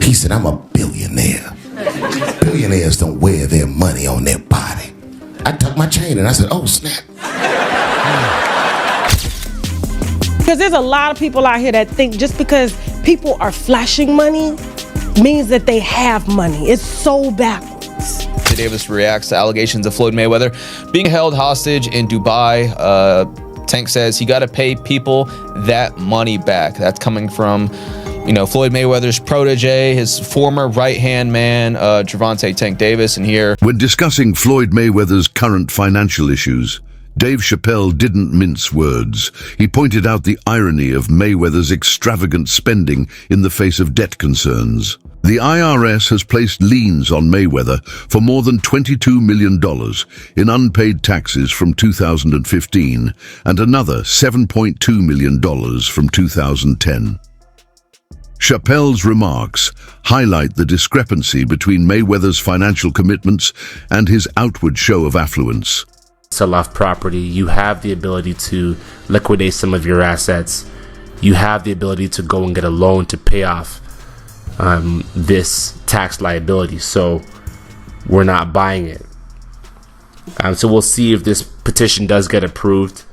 He said, I'm a billionaire. Billionaires don't wear their money on their body. I tucked my chain and I said, oh, snap. Because there's a lot of people out here that think just because people are flashing money means that they have money. It's so backwards. Davis reacts to allegations of Floyd Mayweather being held hostage in Dubai. Tank says he got to pay people that money back. That's coming from, Floyd Mayweather's protege, his former right-hand man, Gervonta Tank Davis. And here, when discussing Floyd Mayweather's current financial issues, Dave Chappelle didn't mince words. He pointed out the irony of Mayweather's extravagant spending in the face of debt concerns. The IRS has placed liens on Mayweather for more than $22 million in unpaid taxes from 2015 and another $7.2 million from 2010. Chappelle's remarks highlight the discrepancy between Mayweather's financial commitments and his outward show of affluence. Sell off property, you have the ability to liquidate some of your assets, you have the ability to go and get a loan to pay off this tax liability. So we're not buying it. So we'll see if this petition does get approved.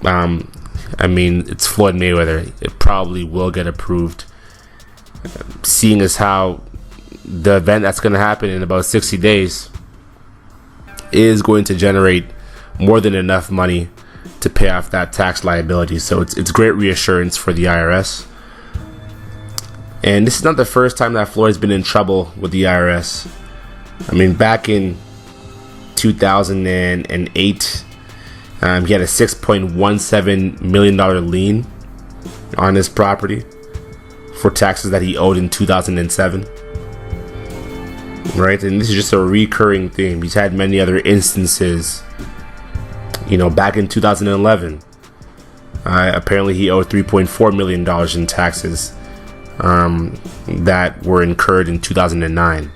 It's Floyd Mayweather. It probably will get approved, seeing as how the event that's going to happen in about 60 days is going to generate more than enough money to pay off that tax liability. So it's great reassurance for the IRS. And this is not the first time that Floyd's been in trouble with the IRS. Back in 2008, he had a $6.17 million lien on his property for taxes that he owed in 2007. Right, and this is just a recurring theme. He's had many other instances. Back in 2011, apparently he owed $3.4 million in taxes that were incurred in 2009.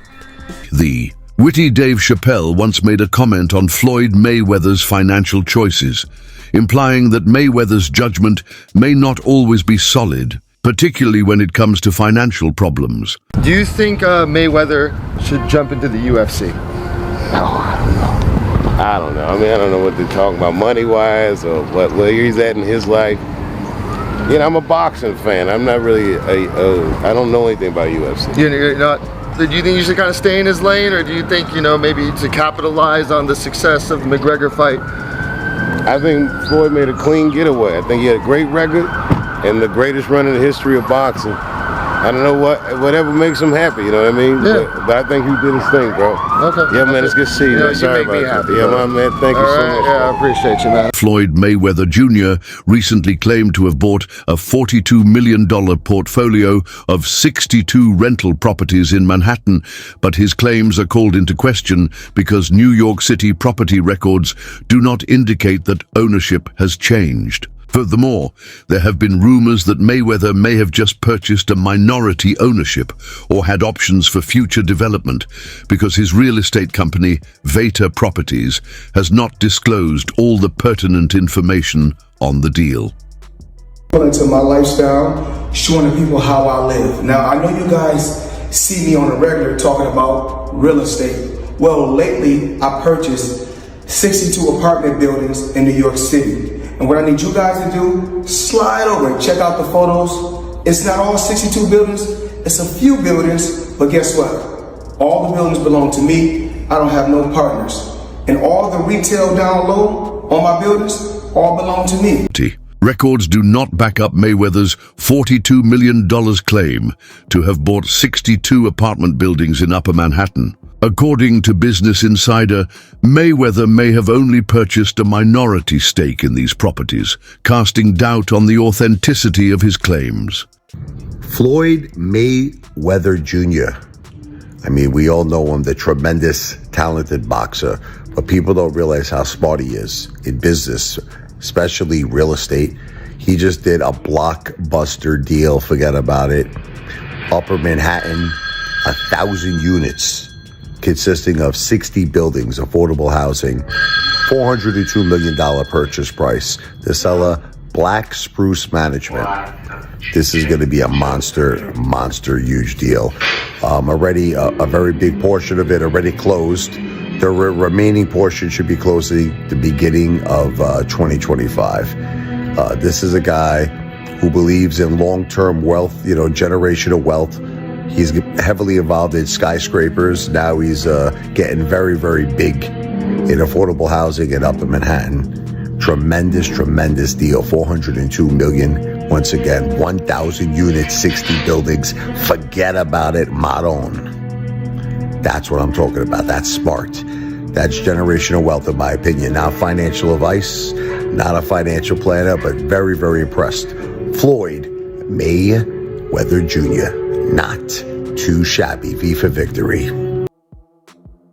The witty Dave Chappelle once made a comment on Floyd Mayweather's financial choices, implying that Mayweather's judgment may not always be solid, particularly when it comes to financial problems. Do you think Mayweather should jump into the UFC? I don't know. I don't know what they're talking about money-wise or where he's at in his life. I'm a boxing fan. I'm not really I don't know anything about UFC. You're not. Do you think you should kind of stay in his lane, or do you think maybe to capitalize on the success of the McGregor fight? I think Floyd made a clean getaway. I think he had a great record and the greatest run in the history of boxing. I don't know whatever makes him happy, you know what I mean? Yeah. But I think he did his thing, bro. Okay. Yeah, man, it's good to see you. Sorry about that. Yeah, my man, thank you so much. Yeah, I appreciate you, man. Floyd Mayweather Jr. recently claimed to have bought a $42 million portfolio of 62 rental properties in Manhattan, but his claims are called into question because New York City property records do not indicate that ownership has changed. Furthermore, there have been rumors that Mayweather may have just purchased a minority ownership or had options for future development because his real estate company, Veta Properties, has not disclosed all the pertinent information on the deal. Into my lifestyle, showing the people how I live. Now, I know you guys see me on a regular talking about real estate. Well, lately, I purchased 62 apartment buildings in New York City. And what I need you guys to do, slide over and check out the photos. It's not all 62 buildings, it's a few buildings, but guess what? All the buildings belong to me. I don't have no partners. And all the retail down low on my buildings all belong to me. Records do not back up Mayweather's $42 million claim to have bought 62 apartment buildings in Upper Manhattan. According to Business Insider, Mayweather may have only purchased a minority stake in these properties, casting doubt on the authenticity of his claims. Floyd Mayweather Jr. We all know him, the tremendous, talented boxer, but people don't realize how smart he is in business, especially real estate. He just did a blockbuster deal, forget about it. Upper Manhattan, 1,000 units. Consisting of 60 buildings, affordable housing, $402 million purchase price. The seller, Black Spruce Management. This is going to be a monster huge deal. Already a very big portion of it already closed. The remaining portion should be closed at the beginning of 2025. This is a guy who believes in long-term wealth, generational wealth. He's heavily involved in skyscrapers. Now he's getting very, very big in affordable housing in Upper Manhattan. Tremendous deal. $402 million. Once again, 1,000 units, 60 buildings. Forget about it, Maron. That's what I'm talking about. That's smart. That's generational wealth, in my opinion. Not financial advice, not a financial planner, but very, very impressed. Floyd Mayweather Jr., not too shabby. V for victory.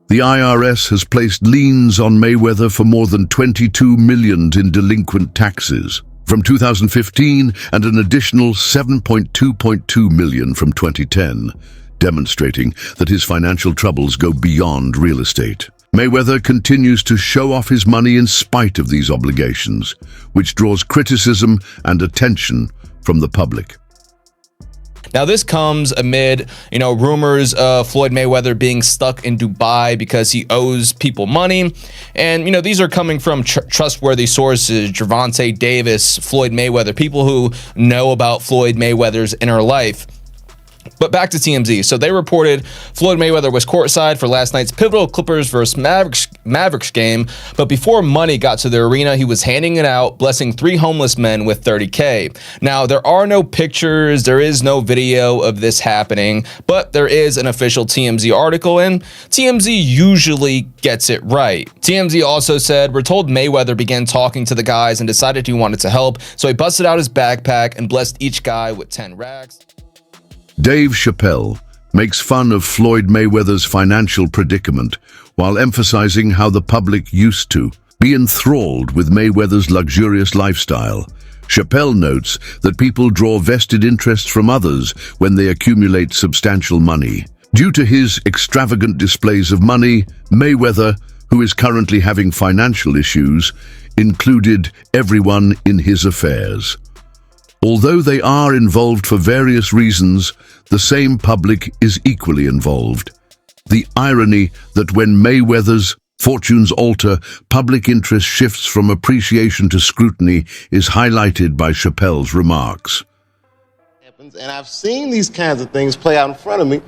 The IRS has placed liens on Mayweather for more than $22 million in delinquent taxes from 2015 and an additional $7.2 million from 2010, demonstrating that his financial troubles go beyond real estate. Mayweather continues to show off his money in spite of these obligations, which draws criticism and attention from the public. Now, this comes amid, rumors of Floyd Mayweather being stuck in Dubai because he owes people money. And, these are coming from trustworthy sources, Gervonta Davis, Floyd Mayweather, people who know about Floyd Mayweather's inner life. But back to TMZ. So they reported Floyd Mayweather was courtside for last night's pivotal Clippers versus Mavericks game. But before money got to the arena, he was handing it out, blessing 3 homeless men with $30K. Now, there are no pictures. There is no video of this happening. But there is an official TMZ article, and TMZ usually gets it right. TMZ also said, we're told Mayweather began talking to the guys and decided he wanted to help. So he busted out his backpack and blessed each guy with 10 racks. Dave Chappelle makes fun of Floyd Mayweather's financial predicament while emphasizing how the public used to be enthralled with Mayweather's luxurious lifestyle. Chappelle notes that people draw vested interests from others when they accumulate substantial money. Due to his extravagant displays of money, Mayweather, who is currently having financial issues, included everyone in his affairs. Although they are involved for various reasons, the same public is equally involved. The irony that when Mayweather's fortunes alter, public interest shifts from appreciation to scrutiny is highlighted by Chappelle's remarks. And I've seen these kinds of things play out in front of me.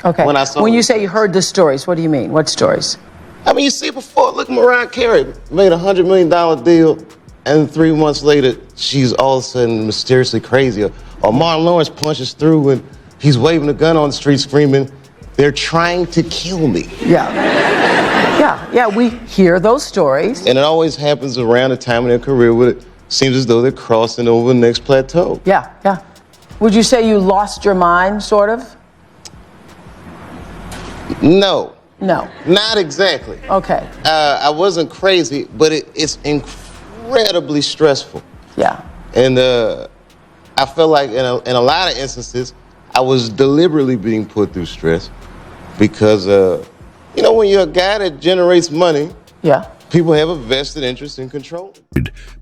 Okay. When you say you heard the stories, what do you mean? What stories? I mean, you see before, look, Mariah Carey made a $100 million deal. And 3 months later, she's all of a sudden mysteriously crazy. Or Martin Lawrence punches through and he's waving a gun on the street screaming, they're trying to kill me. Yeah, we hear those stories. And it always happens around the time in their career where it seems as though they're crossing over the next plateau. Yeah. Would you say you lost your mind, sort of? No. Not exactly. Okay. I wasn't crazy, but it's incredibly stressful. Yeah. And I feel like in a lot of instances, I was deliberately being put through stress because, when you're a guy that generates money, people have a vested interest in control.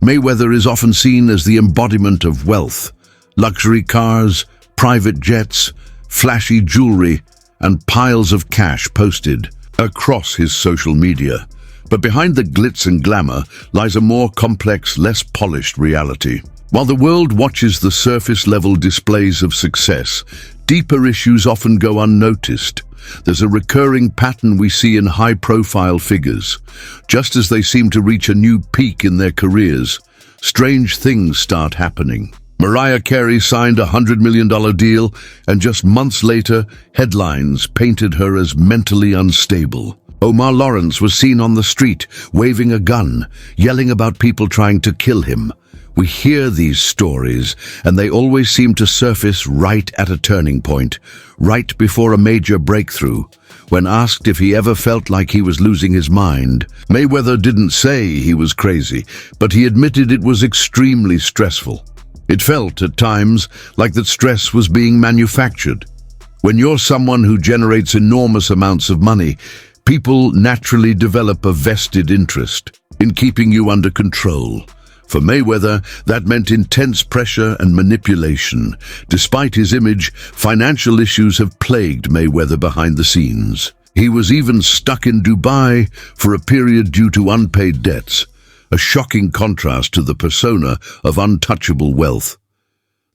Mayweather is often seen as the embodiment of wealth. Luxury cars, private jets, flashy jewelry, and piles of cash posted across his social media. But behind the glitz and glamour lies a more complex, less polished reality. While the world watches the surface-level displays of success, deeper issues often go unnoticed. There's a recurring pattern we see in high-profile figures. Just as they seem to reach a new peak in their careers, strange things start happening. Mariah Carey signed a $100 million deal, and just months later, headlines painted her as mentally unstable. Omar Lawrence was seen on the street, waving a gun, yelling about people trying to kill him. We hear these stories, and they always seem to surface right at a turning point, right before a major breakthrough. When asked if he ever felt like he was losing his mind, Mayweather didn't say he was crazy, but he admitted it was extremely stressful. It felt, at times, like that stress was being manufactured. When you're someone who generates enormous amounts of money, people naturally develop a vested interest in keeping you under control. For Mayweather, that meant intense pressure and manipulation. Despite his image, financial issues have plagued Mayweather behind the scenes. He was even stuck in Dubai for a period due to unpaid debts, a shocking contrast to the persona of untouchable wealth.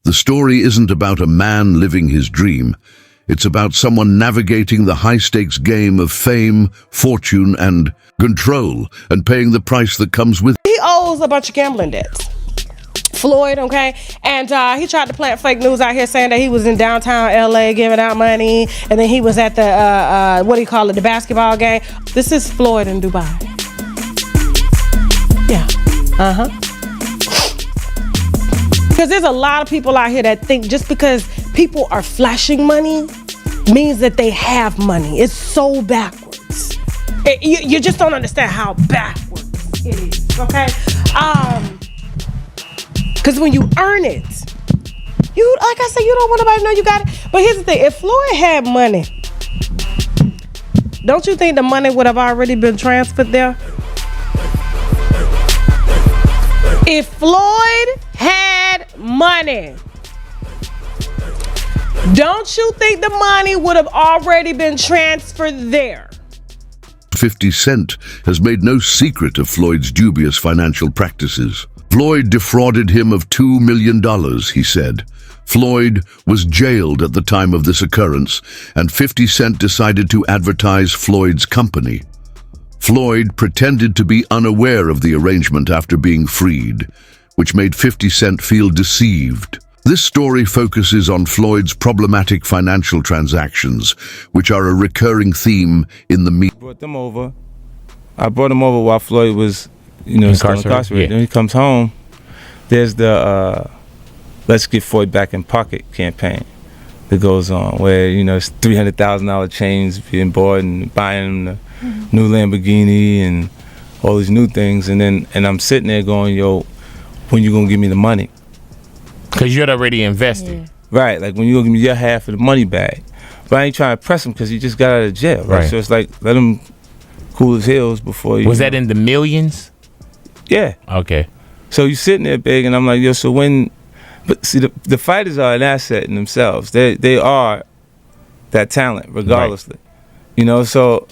The story isn't about a man living his dream. It's about someone navigating the high-stakes game of fame, fortune, and control, and paying the price that comes with it. He owes a bunch of gambling debts. Floyd, okay? And he tried to plant fake news out here saying that he was in downtown LA giving out money, and then he was at the, the basketball game. This is Floyd in Dubai. Yeah, Because there's a lot of people out here that think just because people are flashing money means that they have money. It's so backwards. You just don't understand how backwards it is, okay? Because when you earn it, like I said, you don't want nobody to know you got it. But here's the thing, if Floyd had money, don't you think the money would have already been transferred there? If Floyd had money, don't you think the money would have already been transferred there? 50 Cent has made no secret of Floyd's dubious financial practices. Floyd defrauded him of $2 million, he said. Floyd was jailed at the time of this occurrence, and 50 Cent decided to advertise Floyd's company. Floyd pretended to be unaware of the arrangement after being freed, which made 50 Cent feel deceived. This story focuses on Floyd's problematic financial transactions, which are a recurring theme in the media. I brought him over while Floyd was, incarcerated. Yeah. Then he comes home. There's the Let's Get Floyd Back in Pocket campaign that goes on, where it's $300,000 chains being bought and buying the new Lamborghini and all these new things, and I'm sitting there going, yo, when you gonna give me the money? Because you had already invested. Yeah. Right, like when you gonna give me your half of the money back. But I ain't trying to press him because he just got out of jail, right? So it's like, let him cool his heels before you. Was that in the millions? Yeah. Okay. So you sitting there big, and I'm like, yo, so when, but see, the fighters are an asset in themselves. They are that talent, regardlessly. Right. So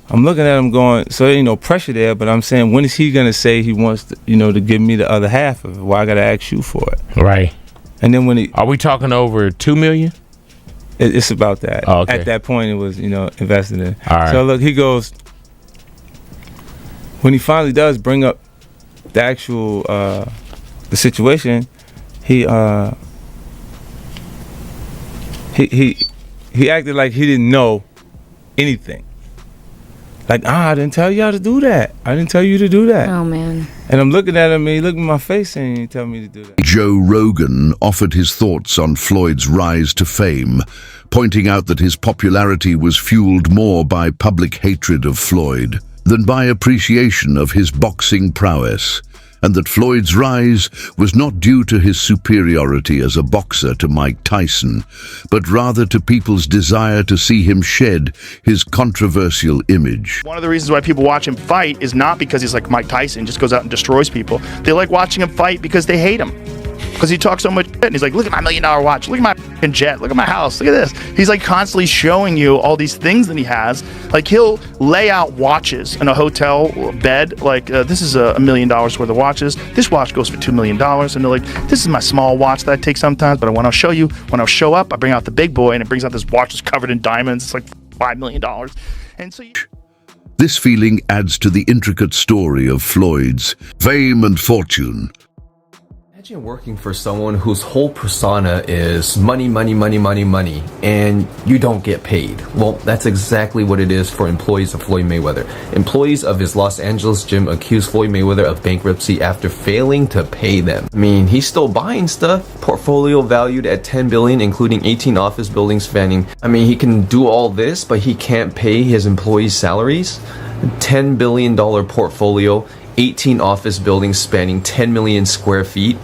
I'm looking at him going, so there ain't no pressure there, but I'm saying, when is he gonna say he wants to, to give me the other half of it? Why I gotta ask you for it? Right. And then when are we talking over $2 million? It's about that. Oh, okay. At that point, it was, invested in. All right. So look, he goes, when he finally does bring up the actual, the situation, he acted like he didn't know anything. Like, I didn't tell y'all to do that. I didn't tell you to do that. Oh, man. And I'm looking at him, and he looked in my face, and he told me to do that. Joe Rogan offered his thoughts on Floyd's rise to fame, pointing out that his popularity was fueled more by public hatred of Floyd than by appreciation of his boxing prowess, and that Floyd's rise was not due to his superiority as a boxer to Mike Tyson, but rather to people's desire to see him shed his controversial image. One of the reasons why people watch him fight is not because he's like Mike Tyson, just goes out and destroys people. They like watching him fight because they hate him. Because he talks so much shit, and he's like, look at my $1 million watch, look at my fucking jet, look at my house, look at this. He's like constantly showing you all these things that he has. Like, he'll lay out watches in a hotel bed, like, this is $1 million worth of watches. This watch goes for $2 million. And they're like, this is my small watch that I take sometimes, but when I'll show you, when I'll show up, I bring out the big boy, and it brings out this watch that's covered in diamonds. It's like $5 million. And so this feeling adds to the intricate story of Floyd's fame and fortune. Imagine working for someone whose whole persona is money, money, money, money, money, and you don't get paid. Well, that's exactly what it is for employees of Floyd Mayweather. Employees of his Los Angeles gym accused Floyd Mayweather of bankruptcy after failing to pay them. I mean, he's still buying stuff. Portfolio valued at $10 billion, including 18 office buildings spanning. I mean, he can do all this, but he can't pay his employees' salaries. $10 billion portfolio, 18 office buildings spanning 10 million square feet.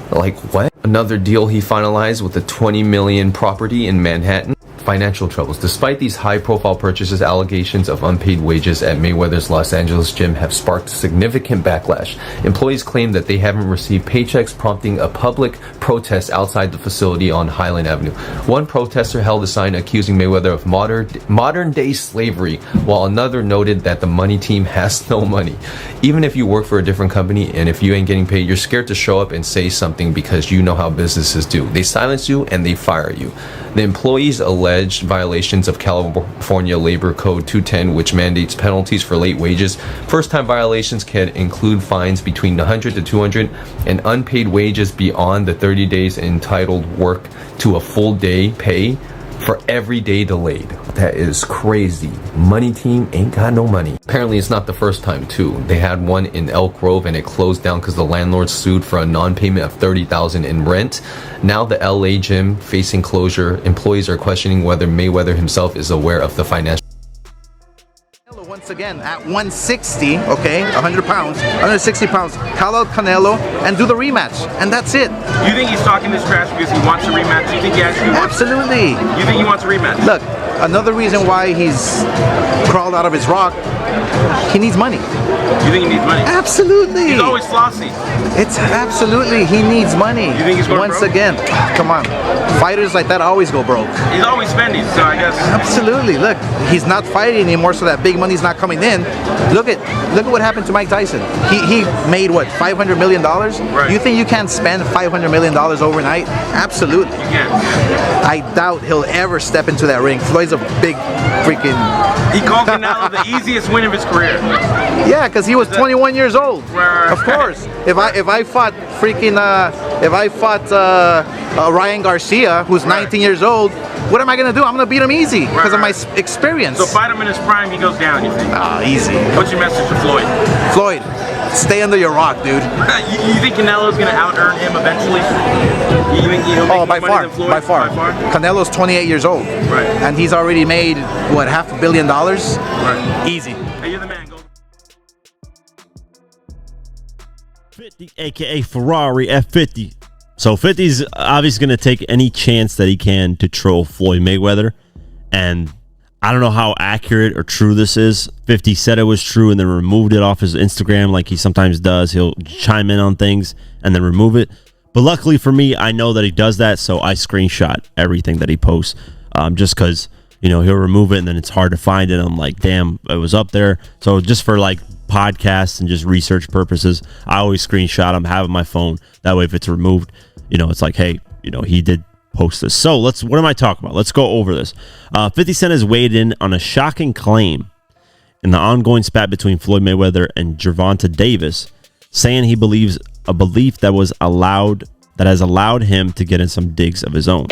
Like what? Another deal he finalized with a $20 million property in Manhattan. financial troubles. Despite these high-profile purchases, allegations of unpaid wages at Mayweather's Los Angeles gym have sparked significant backlash. Employees claim that they haven't received paychecks, prompting a public protest outside the facility on Highland Avenue. One protester held a sign accusing Mayweather of modern-day slavery, while another noted that the money team has no money. Even if you work for a different company and if you ain't getting paid, you're scared to show up and say something because you know how businesses do. They silence you and they fire you. The employees alleged violations of California Labor Code 210, which mandates penalties for late wages. First-time violations can include fines between 100 to 200 and unpaid wages beyond the 30 days entitled work to a full day pay for every day delayed. That is crazy. Money team ain't got no money. Apparently it's not the first time too. They had one in Elk Grove and it closed down because the landlord sued for a non-payment of $30,000 in rent. Now the LA gym facing closure. Employees are questioning whether Mayweather himself is aware of the financial. Once again, at 160, okay, 100 pounds, 160 pounds, call out Canelo and do the rematch, and that's it. You think he's talking this trash because he wants a rematch? You think he actually wants? Absolutely. You think he wants a rematch? Look, another reason why he's crawled out of his rock, he needs money. You think he needs money? Absolutely. He's always flossy. It's absolutely, he needs money. You think he's going Once broke? Again, come on. Fighters like that always go broke. He's always spending, so I guess. Absolutely. Look, he's not fighting anymore, so that big money's not coming in. Look at what happened to Mike Tyson. He made what, $500 million? Right. You think you can spend $500 million overnight? Absolutely. You can. I doubt he'll ever step into that ring. Floyd's a big freaking. He called Canelo the easiest win of his career. Yeah, because he was 21 years old. Right. Of course. If I fought Ryan Garcia, who's 19 years old, what am I gonna do? I'm gonna beat him easy because of my experience. So fight him in his prime, he goes down, you think? Easy. What's your message to Floyd? Floyd, stay under your rock, dude. You think Canelo's gonna out-earn him eventually? You think he'll make more money than Floyd? By far. Canelo's 28 years old. Right. And he's already made, what, $500 million? Right. Easy. Hey, you're the man. Go. 50, aka Ferrari F50. So 50's obviously going to take any chance that he can to troll Floyd Mayweather. And I don't know how accurate or true this is. 50 said it was true and then removed it off his Instagram like he sometimes does. He'll chime in on things and then remove it. But luckily for me, I know that he does that, so I screenshot everything that he posts. Just because, he'll remove it and then it's hard to find it. I'm like, damn, it was up there. So just for like podcasts and just research purposes, I always screenshot them, have it on my phone. That way if it's removed, it's like, hey, he did post this. So what am I talking about? Let's go over this. 50 Cent has weighed in on a shocking claim in the ongoing spat between Floyd Mayweather and Gervonta Davis, saying he believes a belief that has allowed him to get in some digs of his own.